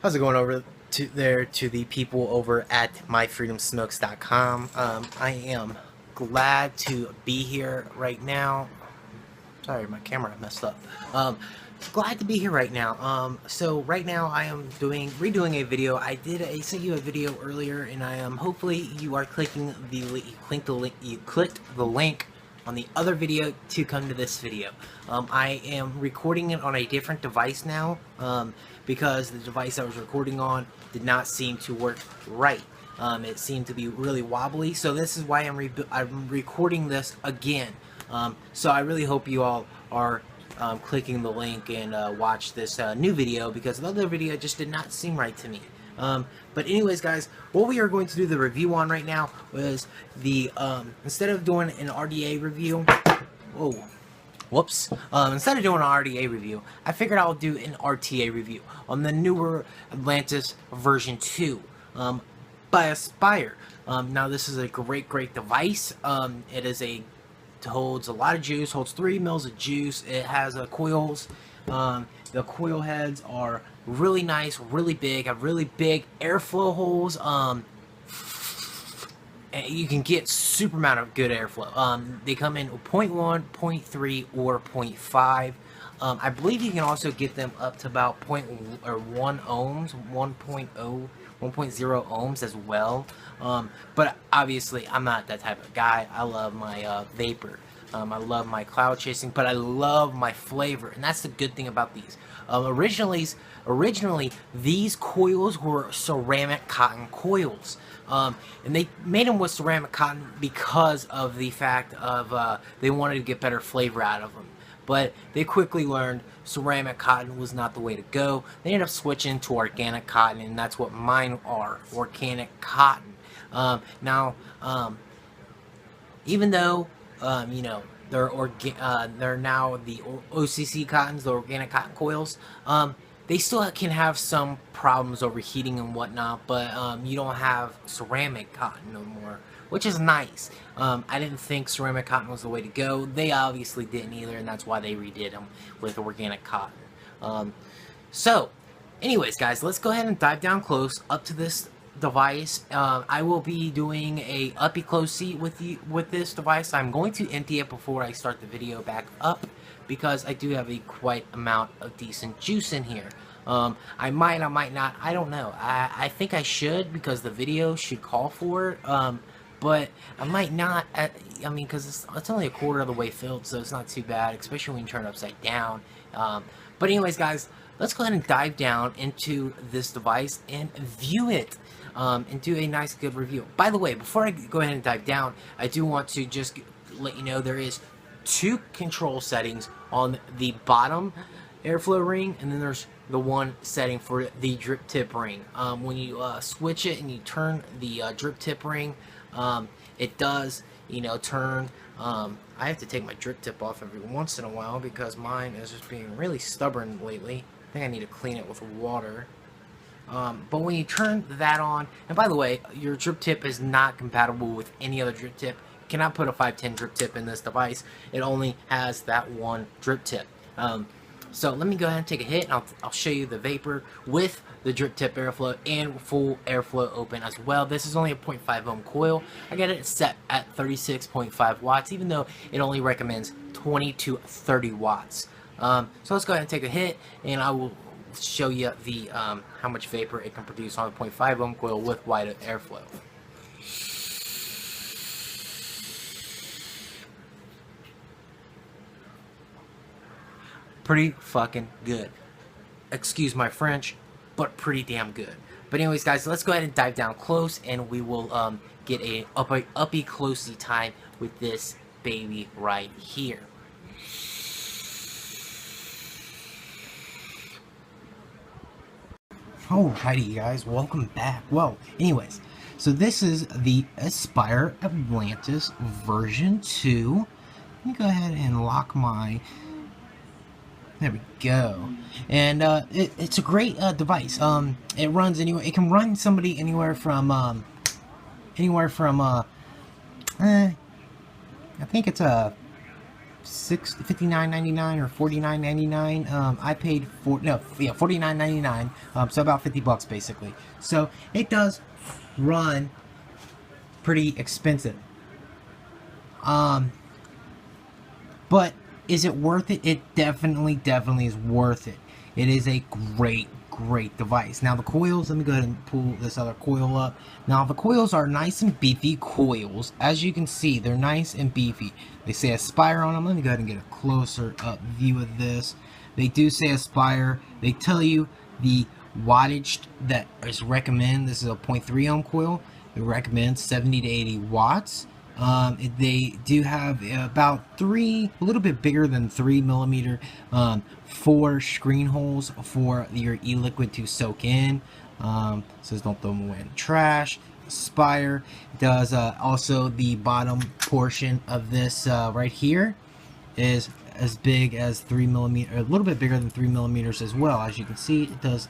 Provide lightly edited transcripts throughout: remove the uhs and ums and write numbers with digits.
How's it going over to the people over at myfreedomsmokes.com? I am glad to be here right now. Sorry, my camera messed up. Glad to be here right now. So right now I am redoing a video. I sent you a video earlier, and I am hopefully you are clicking you clicked the link on the other video to come to this video. I am recording it on a different device now because the device I was recording on did not seem to work right. It seemed to be really wobbly, so this is why I'm recording this again. So I really hope you all are clicking the link and watch this new video, because the other video just did not seem right to me. But anyways, guys, what we are going to do the review on right now was the instead of doing an RDA review, instead of doing an RDA review, I figured I'll do an RTA review on the newer Atlantis version 2 by Aspire. Now this is a great device. It holds a lot of juice, holds 3 mils of juice. It has coils. The coil heads are really nice, really big, have really big airflow holes. And you can get super amount of good airflow. They come in 0.1, 0.3, or 0.5. I believe you can also get them up to about 1 ohms, 1.0 ohms as well. But obviously I'm not that type of guy. I love my vapor. I love my cloud chasing, but I love my flavor, and that's the good thing about these. Originally, these coils were ceramic cotton coils, and they made them with ceramic cotton because of the fact of they wanted to get better flavor out of them. But they quickly learned ceramic cotton was not the way to go. They ended up switching to organic cotton, and that's what mine are, organic cotton. Even though you know, they're now the OCC cottons, the organic cotton coils, they still can have some problems overheating and whatnot, but you don't have ceramic cotton no more, which is nice. I didn't think ceramic cotton was the way to go. They obviously didn't either, and that's why they redid them with organic cotton. So anyways, guys, let's go ahead and dive down close up to this device. I will be doing a uppy close seat with this device. I'm going to empty it before I start the video back up, because I do have a quite amount of decent juice in here. I might not, I don't know. I think I should, because the video should call for it. But I might not, I mean, because it's only a quarter of the way filled, so it's not too bad, especially when you turn it upside down. But anyways, guys, let's go ahead and dive down into this device and view it, and do a nice good review. By the way, before I go ahead and dive down, I do want to just let you know there is 2 control settings on the bottom airflow ring, and then there's the one setting for the drip tip ring. When you switch it and you turn the drip tip ring, it does, you know, turn. I have to take my drip tip off every once in a while because mine is just being really stubborn lately. I think I need to clean it with water. But when you turn that on, and by the way, your drip tip is not compatible with any other drip tip. You cannot put a 510 drip tip in this device. It only has that one drip tip. So let me go ahead and take a hit, and I'll show you the vapor with the drip tip airflow and full airflow open as well. This is only a 0.5 ohm coil. I got it set at 36.5 watts, even though it only recommends 20 to 30 watts. So let's go ahead and take a hit, and I will show you the how much vapor it can produce on a 0.5 ohm coil with wide airflow. Pretty fucking good. Excuse my French, but pretty damn good. But anyways, guys, let's go ahead and dive down close, and we will get a uppy closey time with this baby right here. Alrighty, guys, welcome back. Well, anyways, so this is the Aspire Atlantis version 2. Let me go ahead and lock my... There we go. And it's a great device. It runs anywhere. It can run somebody anywhere from I think it's a $59.99 or $49.99. I paid $49.99. So about $50 basically. So it does run pretty expensive. But is it worth it? It definitely is worth it. It is a great device. Now the coils, let me go ahead and pull this other coil up. Now the coils are nice and beefy coils. As you can see, they're nice and beefy. They say Aspire on them. Let me go ahead and get a closer up view of this. They do say Aspire. They tell you the wattage that is recommended. This is a 0.3 ohm coil. It recommends 70 to 80 watts. They do have about a little bit bigger than 3 millimeter, 4 screen holes for your e-liquid to soak in. Says don't throw them away in the trash. Aspire does also the bottom portion of this right here is as big as 3 millimeter, a little bit bigger than 3 millimeters as well. As you can see, it does,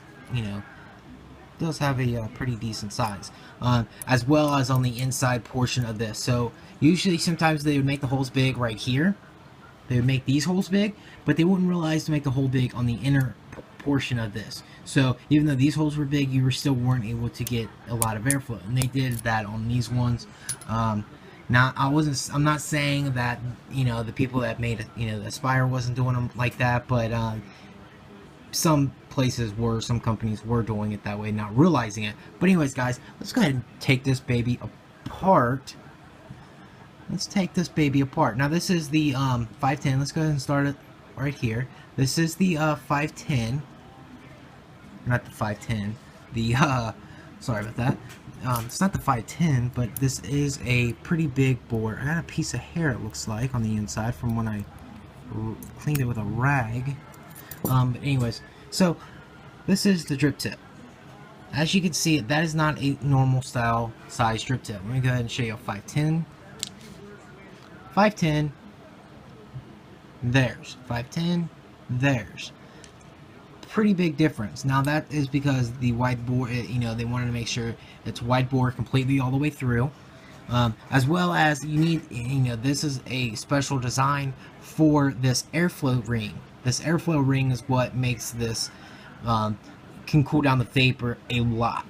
does have a pretty decent size, as well as on the inside portion of this. So usually sometimes they would make the holes big right here. They would make these holes big, but they wouldn't realize to make the hole big on the inner portion of this. So even though these holes were big, you weren't able to get a lot of airflow, and they did that on these ones. Now I'm not saying that the people that made the Aspire wasn't doing them like that, but some companies were doing it that way, not realizing it. But anyways, guys, let's go ahead and take this baby apart. Let's take this baby apart. Now this is the 510. Let's go ahead and start it right here. This is the 510. Not the 510. The sorry about that. It's not the 510, but this is a pretty big board. I got a piece of hair, it looks like, on the inside from when I cleaned it with a rag. But anyways, so this is the drip tip. As you can see, that is not a normal style size drip tip. Let me go ahead and show you a 510. 510. There's 510. There's pretty big difference. Now that is because the wide bore, they wanted to make sure it's wide bore completely all the way through, as well as you need, this is a special design for this airflow ring. This airflow ring is what makes this can cool down the vapor a lot,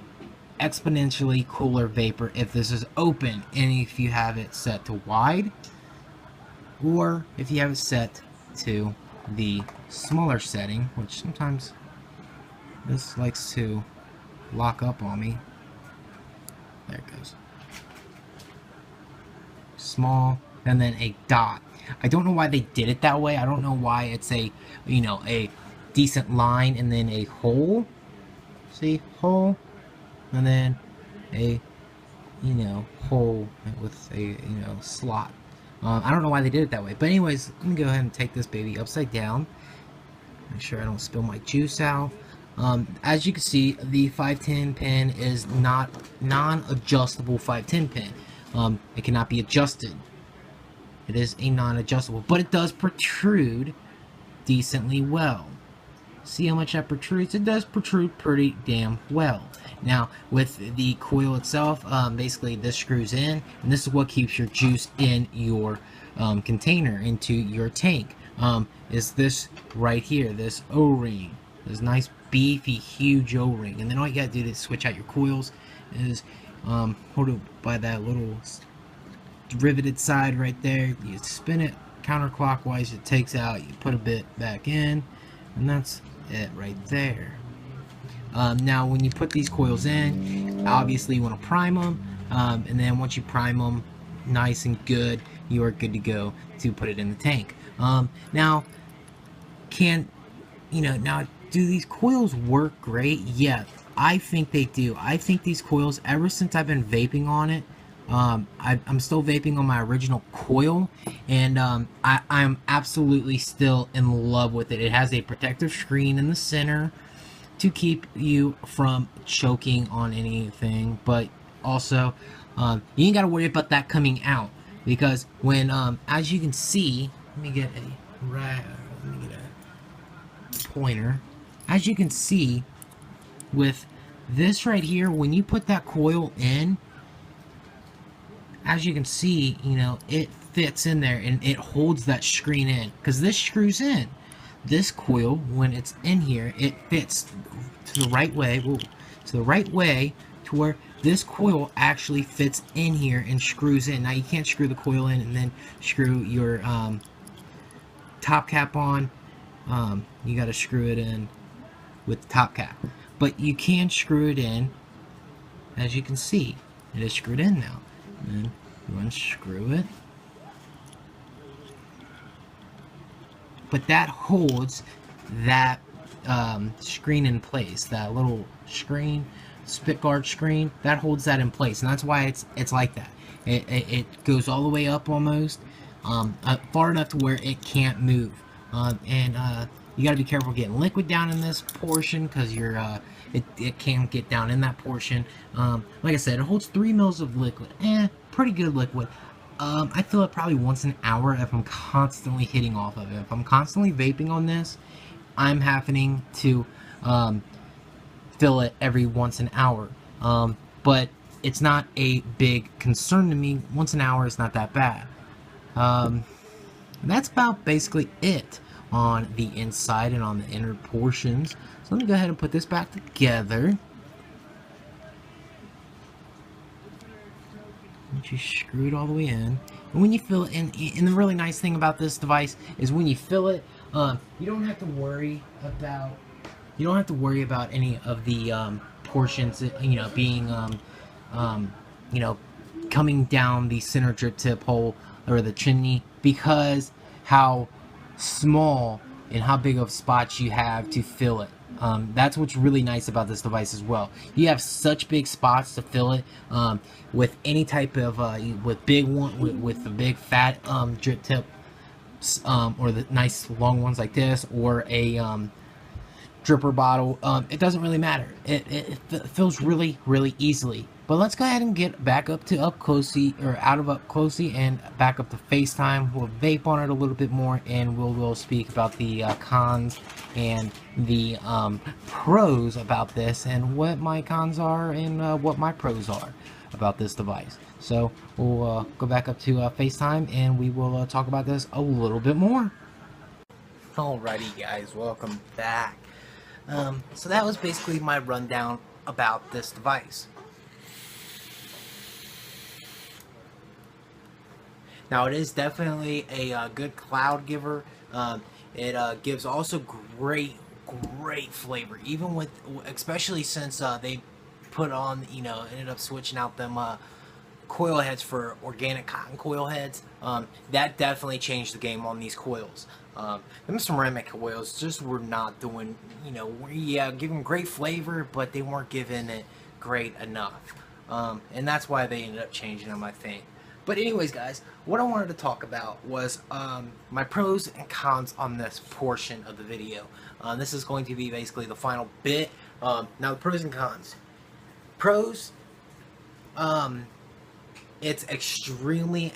exponentially cooler vapor if this is open, and if you have it set to wide, or if you have it set to the smaller setting, which sometimes this likes to lock up on me. There it goes. Small, and then a dot. I don't know why they did it that way. I don't know why it's a a decent line and then a hole. See, hole, and then a hole with a slot. I don't know why they did it that way, but anyways, let me go ahead and take this baby upside down. Make sure I don't spill my juice out. As you can see, the 510 pin is not non-adjustable 510 pin. It cannot be adjusted. It is a non-adjustable, but it does protrude decently well. See how much that protrudes? It does protrude pretty damn well. Now, with the coil itself, basically this screws in, and this is what keeps your juice in your container, into your tank. Is this right here, this O-ring, this nice beefy huge O-ring, and then all you gotta do to switch out your coils is hold it by that little riveted side right there. You spin it counterclockwise, it takes out, you put a bit back in, and that's it right there. Now when you put these coils in, obviously you want to prime them, and then once you prime them nice and good, you are good to go to put it in the tank. Now do these coils work great? Yeah, I think they do. I think these coils, ever since I've been vaping on it, I'm still vaping on my original coil, and I'm absolutely still in love with it. It has a protective screen in the center to keep you from choking on anything, but also you ain't got to worry about that coming out, because when as you can see, let me get a pointer. As you can see with this right here, when you put that coil in, as you can see, it fits in there and it holds that screen in, because this screws in. This coil, when it's in here, it fits to the right way, to the right way, to where this coil actually fits in here and screws in. Now you can't screw the coil in and then screw your top cap on. You got to screw it in with the top cap, but you can screw it in. As you can see, it is screwed in now. And you unscrew it, but that holds that screen in place. That little screen, spit guard screen, that holds that in place, and that's why it's like that. It goes all the way up almost, far enough to where it can't move. You got to be careful getting liquid down in this portion, because it can get down in that portion. Like I said, it holds 3 mils of liquid. Pretty good liquid. I fill it probably once an hour if I'm constantly hitting off of it. If I'm constantly vaping on this, I'm having to fill it every once an hour. But it's not a big concern to me. Once an hour is not that bad. That's about basically it on the inside and on the inner portions. So let me go ahead and put this back together. Once you screw it all the way in, and when you fill it, and the really nice thing about this device is when you fill it, you don't have to worry about any of the portions, being coming down the center drip tip hole or the chimney, because how small and how big of spots you have to fill it. That's what's really nice about this device as well. You have such big spots to fill it with any type of with the big fat drip tip, or the nice long ones like this, or a dripper bottle. It doesn't really matter. It fills really easily. But let's go ahead and get back up to up closey, or out of up closey, and back up to FaceTime. We'll vape on it a little bit more, and we'll speak about the cons and the pros about this, and what my cons are and what my pros are about this device. So we'll go back up to FaceTime, and we will talk about this a little bit more. Alrighty guys, welcome back. So that was basically my rundown about this device. Now it is definitely a good cloud giver. It gives also great flavor, even with, especially since they put on, ended up switching out them coil heads for organic cotton coil heads. That definitely changed the game on these coils. Them ceramic coils just were not doing, giving great flavor, but they weren't giving it great enough. And that's why they ended up changing them, I think. But anyways, guys, what I wanted to talk about was my pros and cons on this portion of the video. This is going to be basically the final bit. Now, the pros and cons. Pros, it's extremely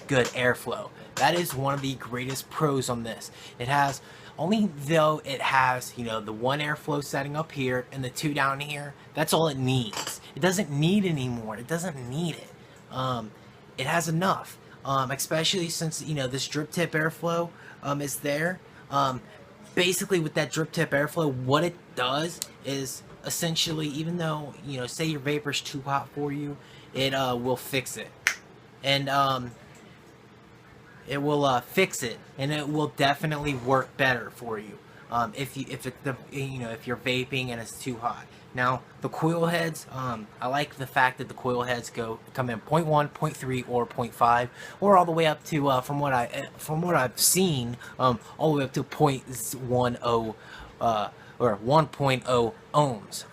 good airflow. That is one of the greatest pros on this. It has, only though it has, the one airflow setting up here and the 2 down here, that's all it needs. It doesn't need any more. It doesn't need it. It has enough, especially since, this drip tip airflow is there. Basically, with that drip tip airflow, what it does is essentially, even though, say your vapor's too hot for you, it will fix it. And it will fix it, and it will definitely work better for you if you're vaping and it's too hot. Now, the coil heads, I like the fact that the coil heads come in 0.1, 0.3, or 0.5, or all the way up to from what I've seen, all the way up to 0.10 or 1.0 ohms.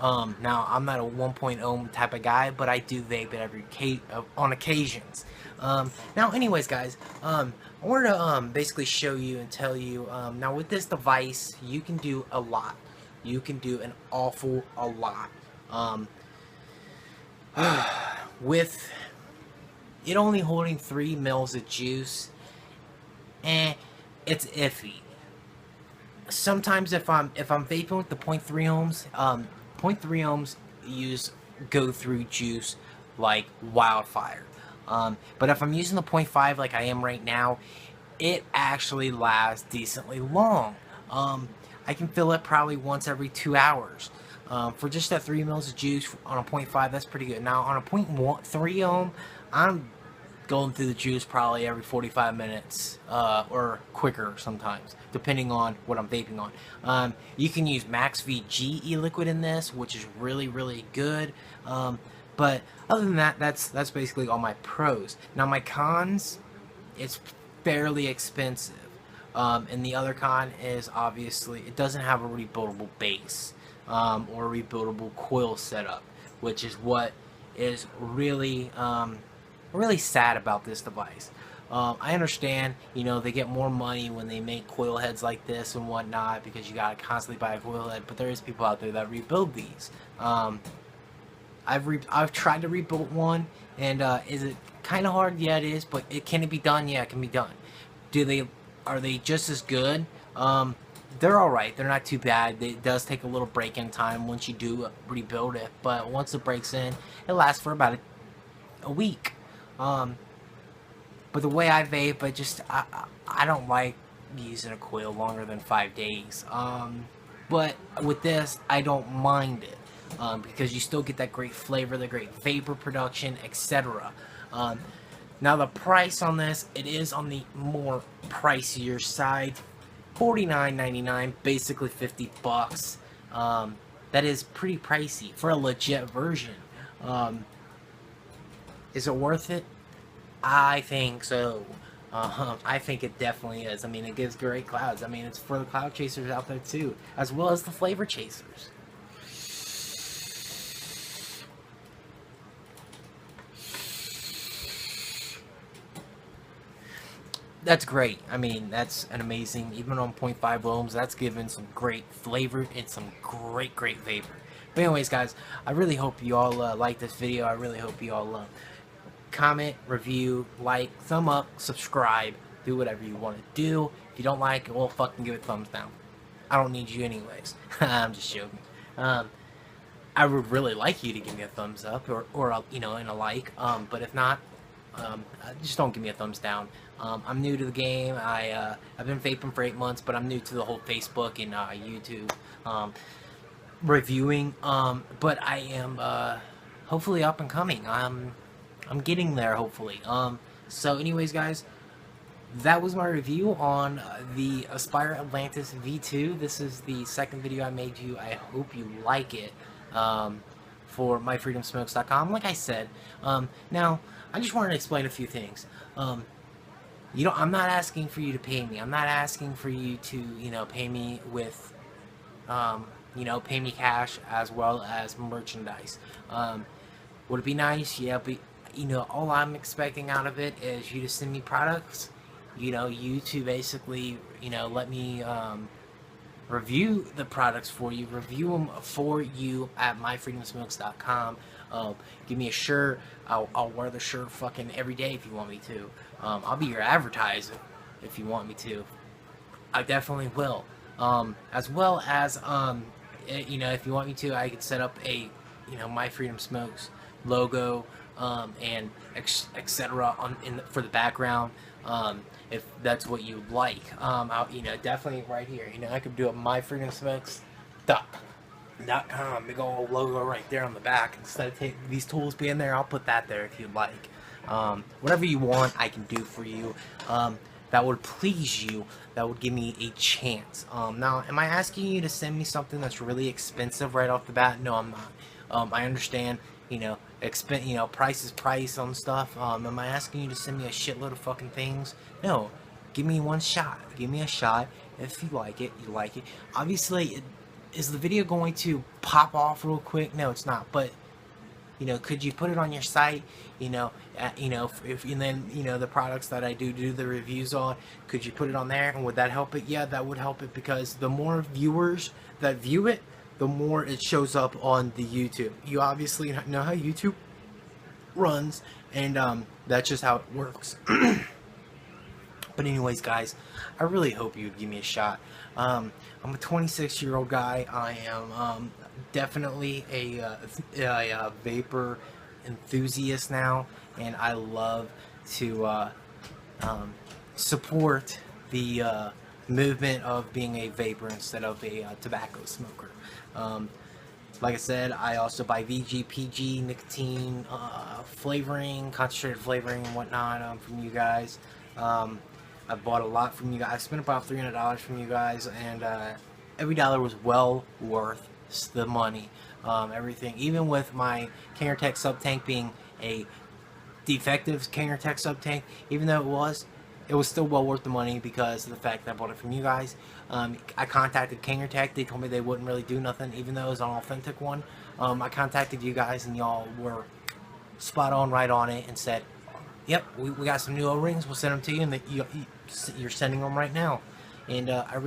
Now, I'm not a 1.0 ohm type of guy, but I do vape it on occasions. Now, anyways, guys, I wanted to basically show you and tell you, now with this device, you can do a lot. You can do an awful a lot. With it only holding 3 mils of juice, it's iffy. Sometimes if I'm vaping with the 0.3 ohms, 0.3 ohms go through juice like wildfire. But if I'm using the 0.5 like I am right now, it actually lasts decently long. I can fill it probably once every 2 hours. For just that 3 mils of juice on a 0.5, that's pretty good. Now on a 0.3 ohm, I'm going through the juice probably every 45 minutes or quicker sometimes, depending on what I'm vaping on. You can use Max VG e-liquid in this, which is really, really good. But other than that, that's basically all my pros. Now my cons, it's fairly expensive. And the other con is obviously it doesn't have a rebuildable base or a rebuildable coil setup, which is what is really really sad about this device. I understand, they get more money when they make coil heads like this and whatnot because you gotta constantly buy a coil head, but there is people out there that rebuild these. I've tried to rebuild one, and is it kind of hard? Yeah, it is, but can it be done? Yeah, it can be done. Are they just as good? They're alright. They're not too bad. It does take a little break-in time once you do rebuild it, but once it breaks in, it lasts for about a week. But the way I vape, I don't like using a coil longer than 5 days. But with this, I don't mind it. Because you still get that great flavor, the great vapor production, etc. Now the price on this, it is on the more pricier side, $49.99, basically $50. That is pretty pricey for a legit version. Is it worth it? I think so. I think it definitely is. I mean, it gives great clouds. I mean, it's for the cloud chasers out there too, as well as the flavor chasers. That's great. I mean, that's an amazing, even on 0.5 ohms, that's given some great flavor and some great, great vapor. But anyways, guys, I really hope you all like this video. I really hope you all comment, review, like, thumb up, subscribe, do whatever you want to do. If you don't like it, well, fucking give it a thumbs down. I don't need you anyways. I'm just joking. I would really like you to give me a thumbs up or and a like. But if not, just don't give me a thumbs down. I'm new to the game. I've been vaping for 8 months, but I'm new to the whole Facebook and YouTube reviewing. But I am hopefully up and coming. I'm getting there, hopefully. So anyways, guys, that was my review on the Aspire Atlantis V2. This is the second video I made you. I hope you like it. For myfreedomsmokes.com. Like I said, now I just wanted to explain a few things. I'm not asking for you to pay me. I'm not asking for you to, pay me with, pay me cash as well as merchandise. Would it be nice? Yeah, but, all I'm expecting out of it is you to send me products, you to basically, let me, review the products for you, review them for you at myfreedomsmokes.com. Give me a shirt. I'll wear the shirt fucking every day if you want me to. I'll be your advertiser if you want me to. I definitely will. As well as, if you want me to, I could set up a, My Freedom Smokes logo, and etc. For the background. If that's what you'd like. Definitely right here. I could do a myfreedomsmokes.com. Big old logo right there on the back. Instead of these tools being there, I'll put that there if you'd like. Whatever you want, I can do for you. That would please you. That would give me a chance. Now, am I asking you to send me something that's really expensive right off the bat? No, I'm not. I understand. Price is price on stuff. Am I asking you to send me a shitload of fucking things? No. Give me one shot. Give me a shot. If you like it, you like it. Obviously, is the video going to pop off real quick? No, it's not. But, could you put it on your site? The products that I do the reviews on, could you put it on there? And would that help it? Yeah, that would help it, because the more viewers that view it, the more it shows up on the YouTube. You obviously know how YouTube runs, and that's just how it works. But anyways, guys, I really hope you would give me a shot. I'm a 26-year-old guy. I am definitely a vapor enthusiast now, and I love to support the movement of being a vapor instead of a tobacco smoker. Like I said, I also buy VG, PG, nicotine, flavoring, concentrated flavoring and whatnot from you guys. I bought a lot from you guys. I spent about $300 from you guys, and every dollar was well worth the money. Everything, even with my Kangertech sub tank being a defective Kangertech sub tank, even though it was still well worth the money because of the fact that I bought it from you guys. I contacted Kangertech. They told me they wouldn't really do nothing, even though it was an authentic one. I contacted you guys, and y'all were spot on, right on it, and said, "Yep, we got some new O-rings. We'll send them to you, and you're sending them right now." And I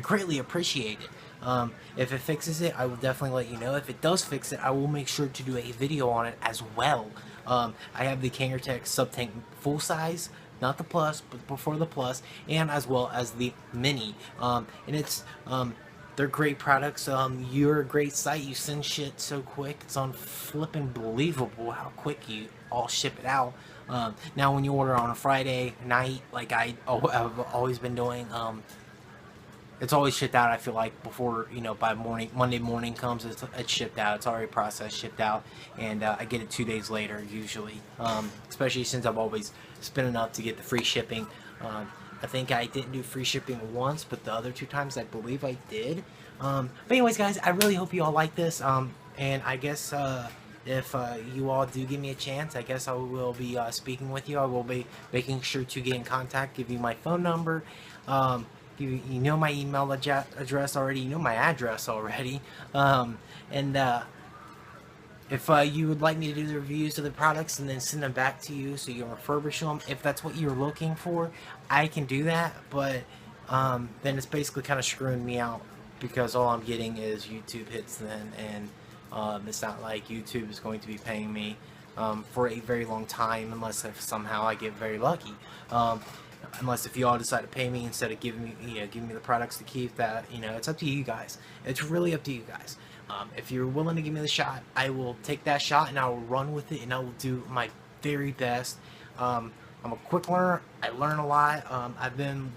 greatly appreciate it. If it fixes it, I will definitely let you know. If it does fix it, I will make sure to do a video on it as well. I have the Kangertech sub tank full size. Not the plus, but before the plus, and as well as the mini. And it's they're great products. You're a great site. You send shit so quick. It's flippin' believable how quick you all ship it out. Now, when you order on a Friday night, like I've always been doing, it's always shipped out. I feel like before, by Monday morning comes, it's shipped out. It's already processed, shipped out, and I get it 2 days later usually. Especially since I've always spent enough to get the free shipping. I think I didn't do free shipping once, but the other 2 times I believe I did. But anyways, guys, I really hope you all like this. And I guess if you all do give me a chance, I guess I will be speaking with you. I will be making sure to get in contact, give you my phone number. You know my email address already. You know my address already. If you would like me to do the reviews of the products and then send them back to you so you can refurbish them, if that's what you're looking for, I can do that. But then it's basically kind of screwing me out because all I'm getting is YouTube hits then, and it's not like YouTube is going to be paying me for a very long time unless if somehow I get very lucky. Unless if you all decide to pay me instead of giving me the products to keep, that it's up to you guys. It's really up to you guys. If you're willing to give me the shot, I will take that shot and I will run with it and I will do my very best. I'm a quick learner. I learn a lot. I've been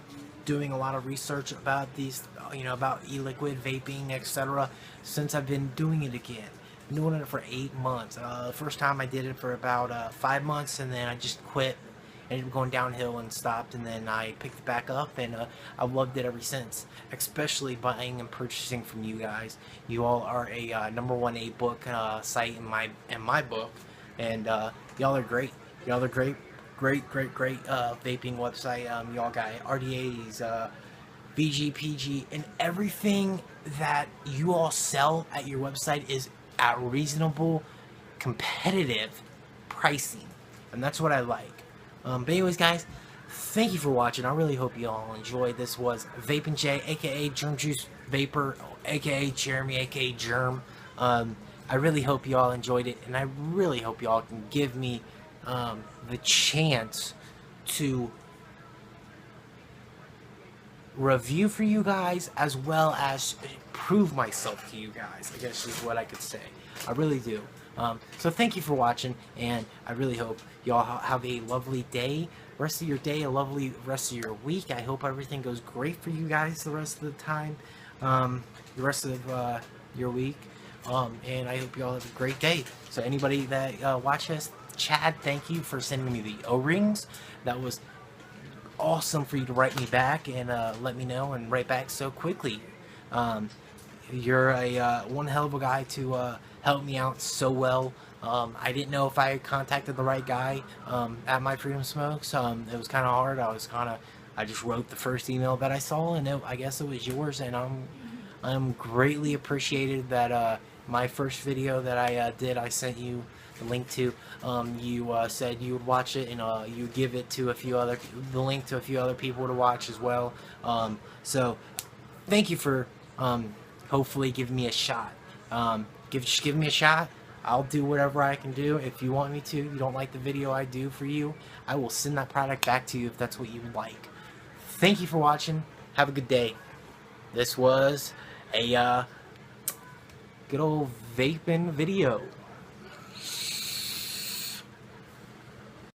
doing a lot of research about these, about e-liquid vaping, etc. since I've been doing it again. I've been doing it for 8 months. The first time I did it for about 5 months, and then I just quit. Ended up going downhill and stopped, and then I picked it back up, and I've loved it ever since, especially buying and purchasing from you guys. You all are a #1 A-book site in my book, and y'all are great. Y'all are great vaping website. Y'all got RDAs, VG, PG, and everything that you all sell at your website is at reasonable, competitive pricing, and that's what I like. But anyways, guys, thank you for watching. I really hope you all enjoyed. This was Vapin' J, aka JermJuiceVapor, aka Jeremy, aka Germ. I really hope you all enjoyed it, and I really hope you all can give me the chance to review for you guys as well as prove myself to you guys, I guess is what I could say. I really do. So thank you for watching, and I really hope y'all have a lovely day, rest of your day, a lovely rest of your week. I hope everything goes great for you guys the rest of the time, the rest of your week, and I hope y'all have a great day. So anybody that watches, Chad, thank you for sending me the O-rings. That was awesome for you to write me back and let me know and write back so quickly. You're a one hell of a guy to help me out so well. I didn't know if I contacted the right guy at My Freedom Smokes. It was kind of hard. I just wrote the first email that I saw, and I guess it was yours. And I'm greatly appreciated that my first video that I did, I sent you the link to. You said you would watch it, and you give it to the link to a few other people to watch as well. So thank you for hopefully giving me a shot. Just give me a shot. I'll do whatever I can do. If you want me to, you don't like the video I do for you, I will send that product back to you if that's what you would like. Thank you for watching. Have a good day. This was a good old vaping video.